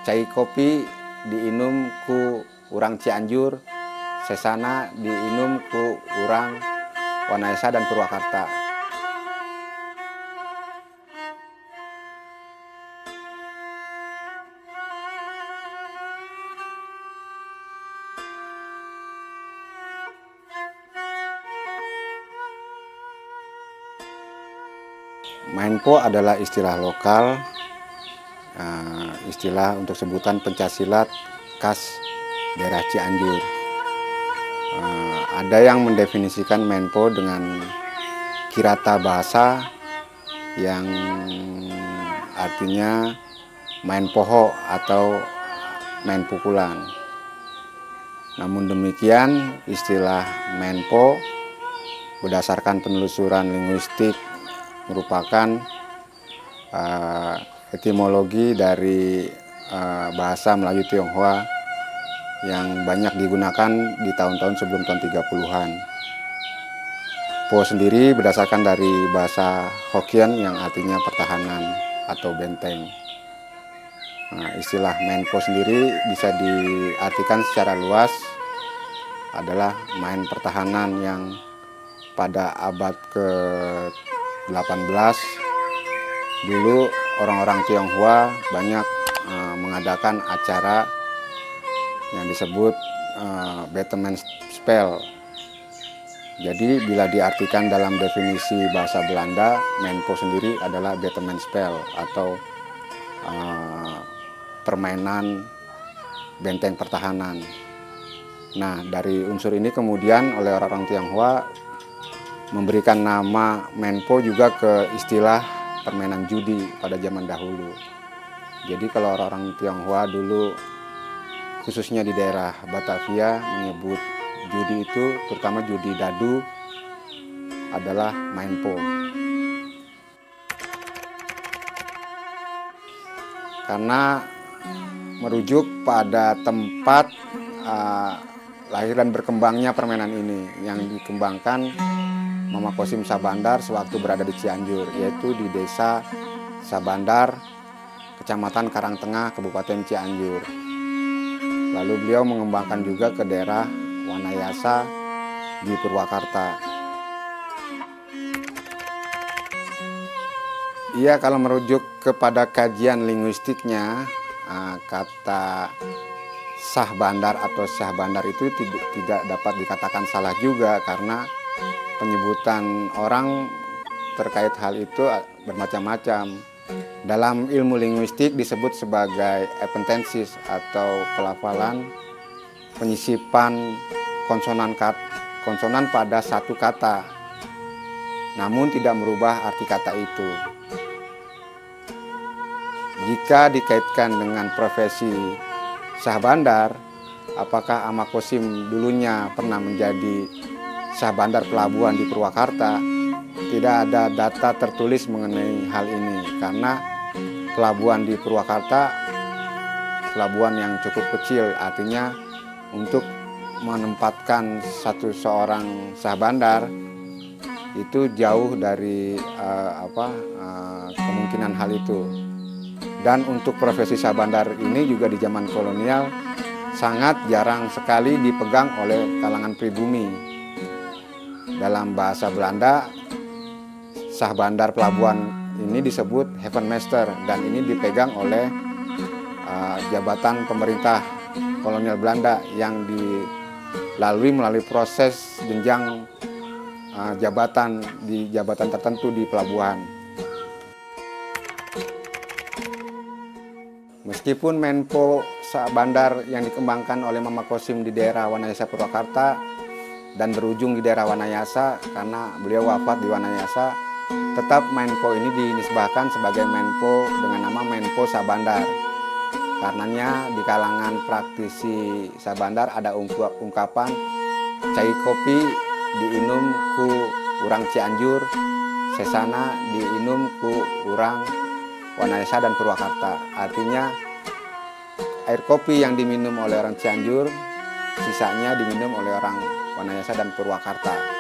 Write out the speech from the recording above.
Cai kopi diinum ku urang Cianjur, sesana diinum ku urang Wanayasa dan Purwakarta. Maenpo adalah istilah lokal, istilah untuk sebutan pencaksilat khas daerah Cianjur. Ada yang mendefinisikan Maenpo dengan kirata bahasa yang artinya main poho atau main pukulan. Namun demikian, istilah Maenpo berdasarkan penelusuran linguistik merupakan etimologi dari bahasa Melayu Tionghoa yang banyak digunakan di tahun-tahun sebelum tahun 30-an. Po sendiri berdasarkan dari bahasa Hokkien yang artinya pertahanan atau benteng. Istilah Maenpo sendiri bisa diartikan secara luas adalah main pertahanan yang pada abad ke-18 dulu orang-orang Tionghoa banyak mengadakan acara yang disebut Batman Spell. Jadi bila diartikan dalam definisi bahasa Belanda, Maenpo sendiri adalah Batman Spell atau permainan benteng pertahanan. Nah, dari unsur ini kemudian oleh orang-orang Tionghoa memberikan nama Maenpo juga ke istilah permainan judi pada zaman dahulu. Jadi kalau orang-orang Tionghoa dulu khususnya di daerah Batavia menyebut judi itu, terutama judi dadu, adalah Maenpo. Karena merujuk pada tempat lahir dan berkembangnya permainan ini yang dikembangkan Mama Kosim Sabandar sewaktu berada di Cianjur, yaitu di desa Sabandar, Kecamatan Karangtengah, Kabupaten Cianjur. Lalu beliau mengembangkan juga ke daerah Wanayasa di Purwakarta. Iya, kalau merujuk kepada kajian linguistiknya, kata Sah Bandar atau Syah Bandar itu tidak dapat dikatakan salah juga, karena penyebutan orang terkait hal itu bermacam-macam. Dalam ilmu linguistik disebut sebagai epentensis atau pelafalan penyisipan konsonan pada satu kata, namun tidak merubah arti kata itu. Jika dikaitkan dengan profesi Syah Bandar, apakah Ama Kosim dulunya pernah menjadi Syah Bandar pelabuhan di Purwakarta? Tidak ada data tertulis mengenai hal ini, karena pelabuhan di Purwakarta pelabuhan yang cukup kecil, artinya untuk menempatkan seorang Syah Bandar itu jauh dari kemungkinan hal itu. Dan untuk profesi Syah Bandar ini juga di zaman kolonial sangat jarang sekali dipegang oleh kalangan pribumi. Dalam bahasa Belanda, Syah Bandar pelabuhan ini disebut Havenmaster, dan ini dipegang oleh jabatan pemerintah kolonial Belanda yang melalui proses jenjang jabatan di jabatan tertentu di pelabuhan. Meskipun Maenpo Syah Bandar yang dikembangkan oleh Mama Kosim di daerah Wanayasa Purwakarta dan berujung di daerah Wanayasa karena beliau wafat di Wanayasa, tetap Maenpo ini dinisbahkan sebagai Maenpo dengan nama Maenpo Syah Bandar. Karenanya di kalangan praktisi Syah Bandar ada ungkapan cai kopi diinum ku urang Cianjur, sesana diinum ku urang Wanayasa dan Purwakarta. Artinya air kopi yang diminum oleh orang Cianjur, sisanya diminum oleh orang Wanayasa dan Purwakarta.